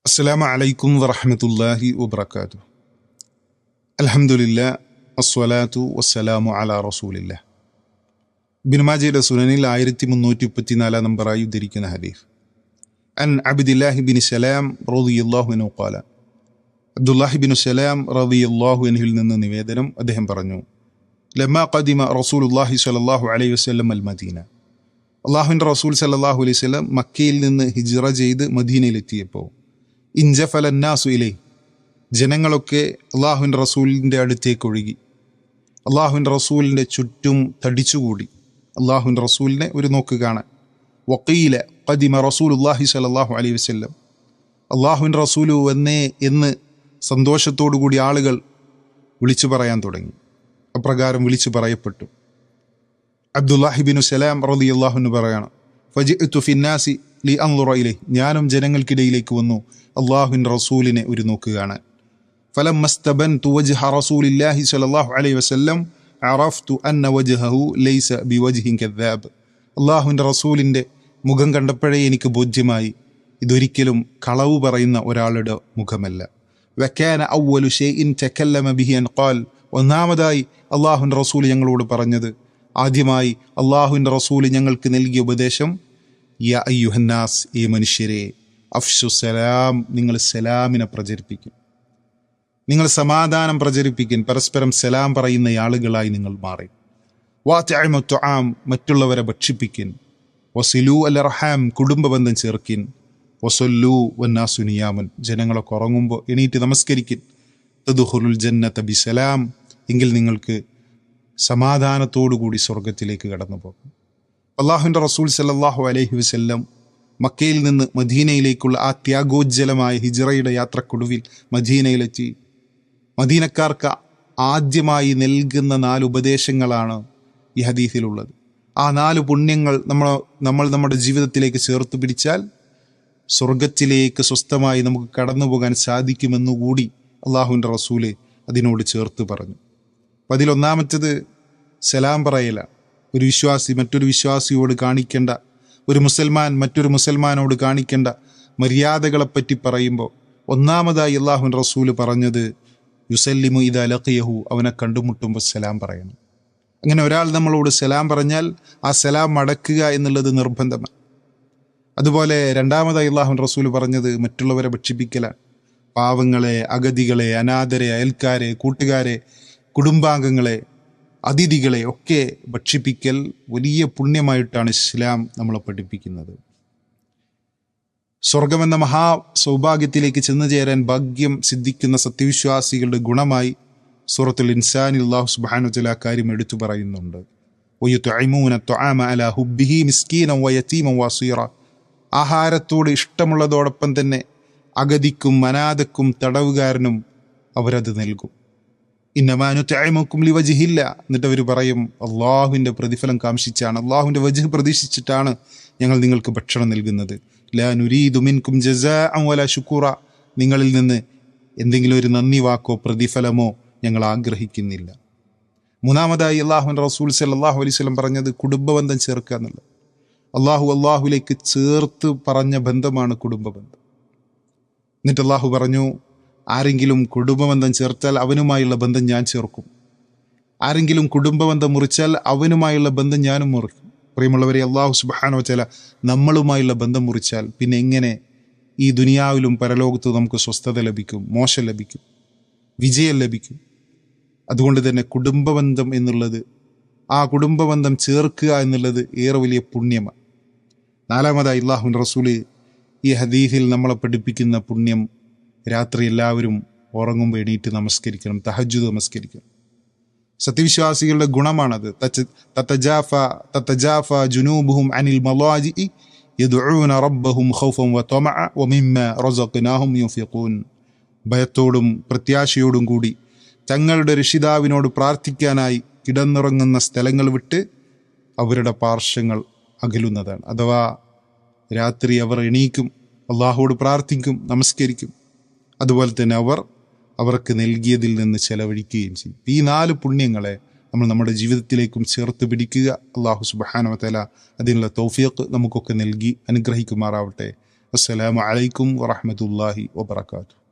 അസ്സലാമു അലൈക്കും വറഹ്മത്തുള്ളാഹി വബറകാതുഹു. അൽഹംദുലില്ലാ അസ്സലാത്തു വസ്സലാമു അലാ റസൂലില്ലാ. ഇബ്നു മാജയുടെ സുനനിൽ 1334 നമ്പറായി ഉദ്ധരിക്കുന്ന ഹദീസ്. അൻ അബ്ദില്ലാഹി ബിൻ സലാം റളിയല്ലാഹു അൻഹു ഖാല, അബ്ദുല്ലാഹി ബിൻ സലാം റളിയല്ലാഹു അൻഹുവിൽ നിന്ന് നിവേദനം, അദ്ദേഹം പറഞ്ഞു, ലമ്മാ ഖദിമ റസൂലുള്ളാഹി സ്വല്ലല്ലാഹു അലൈഹി വസല്ലം അൽ മദീന, അല്ലാഹുവിൻ്റെ റസൂൽ സല്ലല്ലാഹു അലൈഹി വസല്ലം മക്കയിൽ നിന്ന് ഹിജ്റ ചെയ്ത് മദീനയിലെത്തിയപ്പോൾ, ഇൻജഫലന്നാസു ഇലൈ, ജനങ്ങളൊക്കെ അള്ളാഹുവിൻ്റെ റസൂലിൻ്റെ അടുത്തേക്ക് ഒഴുകി, അള്ളാഹുവിൻ്റെ റസൂലിൻ്റെ ചുറ്റും തടിച്ചുകൂടി, അള്ളാഹുവിൻ്റെ റസൂലിനെ ഒരു നോക്ക് കാണാൻ. വഖീല ഖദിമ റസൂലുള്ളാഹി സ്വല്ലല്ലാഹു അലൈഹി വസല്ലം, അള്ളാഹുവിൻ്റെ റസൂലു വന്നേ എന്ന് സന്തോഷത്തോടു കൂടി ആളുകൾ വിളിച്ചു പറയാൻ തുടങ്ങി. അപ്രകാരം വിളിച്ചു പറയപ്പെട്ടു. അബ്ദുല്ലാഹി ബിൻ സലാം റളിയല്ലാഹു അൻഹു പറയാണ്, ഫജിഅ്തു ഫിന്നാസി ലി അൻളുറ ഇലൈഹി, ഞാനും ജനങ്ങൾക്കിടയിലേക്ക് വന്നു അള്ളാഹുവിൻ്റെ റസൂലിനെ ഒരു നോക്ക് കാണാൻ. ഫലമ്മസ്തബൻതു വജ്ഹ റസൂലില്ലാഹി സ്വല്ലല്ലാഹു അലൈഹി വസല്ലം അറഫ്തു അന്ന വജ്ഹഹു ലൈസ ബിവജ്ഹിൻ കദ്ദാബ്, അള്ളാഹുവിൻ്റെ റസൂലിൻ്റെ മുഖം കണ്ടപ്പോഴേ എനിക്ക് ബോധ്യമായി, ഇതൊരിക്കലും കളവ് പറയുന്ന ഒരാളുടെ മുഖമല്ല. വകാന അവ്വലു ഷൈഇൻ തകല്ലമ ബിഹി അൻ ഖാൽ, ഒന്നാമതായി അള്ളാഹുവിൻ്റെ റസൂൽ ഞങ്ങളോട് പറഞ്ഞത്, ആദ്യമായി അള്ളാഹുവിൻ്റെ റസൂൽ ഞങ്ങൾക്ക് നൽകിയ ഉപദേശം, യാ അയ്യുഹന്നാസ്, ഈ മനുഷ്യരെ, അഫ്ഷു സലാം, നിങ്ങൾ സലാമിനെ പ്രചരിപ്പിക്കും, നിങ്ങൾ സമാധാനം പ്രചരിപ്പിക്കും, പരസ്പരം സലാം പറയുന്ന ആളുകളായി നിങ്ങൾ മാറി. വാതഇമു തുആം, മറ്റുള്ളവരെ ഭക്ഷിപ്പിക്കിൻ. വസിലു അൽ അർഹാം, കുടുംബബന്ധം ചേർക്കിൻ. വസല്ലു വന്നാസു നിയാമൻ, ജനങ്ങളൊക്കെ ഉറങ്ങുമ്പോൾ എണീറ്റ് നമസ്കരിക്കിൻ. തദ്ഖുലുൽ ജന്നത ബിസലാം, എങ്കിൽ നിങ്ങൾക്ക് സമാധാനത്തോടുകൂടി സ്വർഗത്തിലേക്ക് കടന്നു പോകും. അള്ളാഹുവിൻ്റെ റസൂൽ സല്ലല്ലാഹു അലൈഹി വസല്ലം മക്കയിൽ നിന്ന് മദീനയിലേക്കുള്ള ആ ത്യാഗോജ്ജലമായ ഹിജ്റയുടെ യാത്രക്കൊടുവിൽ മദീനയിലെത്തി. മദീനക്കാർക്ക് ആദ്യമായി നൽകുന്ന 4 ഉപദേശങ്ങളാണ് ഈ ഹദീസിലുള്ളത്. ആ 4 പുണ്യങ്ങൾ നമ്മൾ നമ്മുടെ ജീവിതത്തിലേക്ക് ചേർത്ത് പിടിച്ചാൽ സ്വർഗത്തിലേക്ക് സ്വസ്ഥമായി നമുക്ക് കടന്നു പോകാൻ സാധിക്കുമെന്നുകൂടി അള്ളാഹുവിൻ്റെ റസൂല് അതിനോട് ചേർത്ത് പറഞ്ഞു. അപ്പം അതിലൊന്നാമത്തേത് സലാം പറയല. ഒരു വിശ്വാസി മറ്റൊരു വിശ്വാസിയോട് കാണിക്കേണ്ട, ഒരു മുസൽമാൻ മറ്റൊരു മുസൽമാനോട് കാണിക്കേണ്ട മര്യാദകളെപ്പറ്റി പറയുമ്പോൾ ഒന്നാമതായി അള്ളാഹുവിൻ്റെ റസൂല് പറഞ്ഞത്, യുസല്ലിമു ഇദാ ലഖിയഹു, അവനെ കണ്ടുമുട്ടുമ്പോൾ സലാം പറയണം. അങ്ങനെ ഒരാൾ നമ്മളോട് സലാം പറഞ്ഞാൽ ആ സലാം മടക്കുക എന്നുള്ളത് നിർബന്ധമാണ്. അതുപോലെ രണ്ടാമതായി അള്ളാഹുവിൻ്റെ റസൂല് പറഞ്ഞത് മറ്റുള്ളവരെ ഭക്ഷിപ്പിക്കലാണ്. പാവങ്ങളെ, അഗതികളെ, അനാഥരെ, അയൽക്കാരെ, കൂട്ടുകാരെ, കുടുംബാംഗങ്ങളെ, അതിഥികളെ ഒക്കെ ഭക്ഷിപ്പിക്കൽ വലിയ പുണ്യമായിട്ടാണ് ഇസ്ലാം നമ്മളെ പഠിപ്പിക്കുന്നത്. സ്വർഗമെന്ന മഹാ സൗഭാഗ്യത്തിലേക്ക് ചെന്നു ചേരാൻ ഭാഗ്യം സിദ്ധിക്കുന്ന സത്യവിശ്വാസികളുടെ ഗുണമായി സൂറത്തുൽ ഇൻസാനിൽ അല്ലാഹു സുബ്ഹാനഹു വ തആല കാര്യം എടുത്തു പറയുന്നുണ്ട്. വയുത്ഇമൂന തുആമ അലാ ഹുബ്ബിഹി മിസ്കീനൻ വയതീമൻ വസീറ, ആഹാരത്തോട് ഇഷ്ടമുള്ളതോടൊപ്പം തന്നെ അഗതിക്കും അനാഥക്കും തടവുകാരനും അവരത് നൽകും. ഇന്നമാ നുത്ഇമുക്കും ലിവജ്ഹില്ല, എന്നിട്ട് അവർ പറയും, അള്ളാഹുവിൻ്റെ പ്രതിഫലം കാംക്ഷിച്ചാണ്, അള്ളാഹുവിൻ്റെ വജ്ഹ് പ്രതീക്ഷിച്ചിട്ടാണ് ഞങ്ങൾ നിങ്ങൾക്ക് ഭക്ഷണം നൽകുന്നത്. ലാ നുരീദു മിൻകും ജസാഅൻ വലാ ശുക്കൂറ, നിങ്ങളിൽ നിന്ന് എന്തെങ്കിലും ഒരു നന്ദി വാക്കോ പ്രതിഫലമോ ഞങ്ങൾ ആഗ്രഹിക്കുന്നില്ല. മൂന്നാമതായി അള്ളാഹുവിൻ്റെ റസൂൽ സല്ലല്ലാഹു അലൈഹി വസല്ലം പറഞ്ഞത് കുടുംബബന്ധം ചേർക്കുക എന്നുള്ളത്. അള്ളാഹുവിലേക്ക് ചേർത്ത് പറഞ്ഞ ബന്ധമാണ് കുടുംബബന്ധം. എന്നിട്ട് അള്ളാഹു പറഞ്ഞു, ആരെങ്കിലും കുടുംബബന്ധം ചേർത്താൽ അവനുമായുള്ള ബന്ധം ഞാൻ ചേർക്കും, ആരെങ്കിലും കുടുംബബന്ധം മുറിച്ചാൽ അവനുമായുള്ള ബന്ധം ഞാനും മുറിക്കും. പ്രിയമുള്ളവരെ, അള്ളാഹു സുബ്ഹാനഹു വ തആല നമ്മളുമായുള്ള ബന്ധം മുറിച്ചാൽ പിന്നെ എങ്ങനെ ഈ ദുനിയാവിലും പരലോകത്തും നമുക്ക് സ്വസ്ഥത ലഭിക്കും, മോശം ലഭിക്കും, വിജയം ലഭിക്കും? അതുകൊണ്ട് തന്നെ കുടുംബബന്ധം എന്നുള്ളത്, ആ കുടുംബബന്ധം ചേർക്കുക എന്നുള്ളത് ഏറെ വലിയ പുണ്യമാണ്. നാലാമതായി അല്ലാഹുവിൻ്റെ റസൂല് ഈ ഹദീസിൽ നമ്മളെ പഠിപ്പിക്കുന്ന പുണ്യം, രാത്രി എല്ലാവരും ഉറങ്ങുമ്പോൾ എണീറ്റ് നമസ്കരിക്കണം, തഹജ്ജുദ് നമസ്കരിക്കണം. സത്യവിശ്വാസികളുടെ ഗുണമാണത്. തതജാഫ ജുനൂബുഹും അനിൽ മളാജിഇ യദ്ഊന റബ്ബഹും ഖൗഫൻ വതമഅ വമിമ്മാ റസഖ്നാഹും യുൻഫിഖൂൻ, ഭയത്തോടും പ്രത്യാശയോടും കൂടി തങ്ങളുടെ രക്ഷിതാവിനോട് പ്രാർത്ഥിക്കാനായി കിടന്നുറങ്ങുന്ന സ്ഥലങ്ങൾ വിട്ട് അവരുടെ പാർശ്വങ്ങൾ അകലുന്നതാണ്. അഥവാ രാത്രി അവർ എണീക്കും, അള്ളാഹുവോട് പ്രാർത്ഥിക്കും, നമസ്കരിക്കും. അതുപോലെ തന്നെ അവർക്ക് നൽകിയതിൽ നിന്ന് ചെലവഴിക്കുകയും ചെയ്യും. ഈ 4 പുണ്യങ്ങളെ നമ്മൾ നമ്മുടെ ജീവിതത്തിലേക്കും ചേർത്ത് പിടിക്കുക. അല്ലാഹു സുബ്ഹാനഹു വ തആല അതിനുള്ള തൗഫീഖ് നമുക്കൊക്കെ നൽകി അനുഗ്രഹിക്കുമാറാവട്ടെ. അസ്സലാമു അലൈക്കും വറഹ്മത്തുള്ളാഹി വബറകാതുഹു.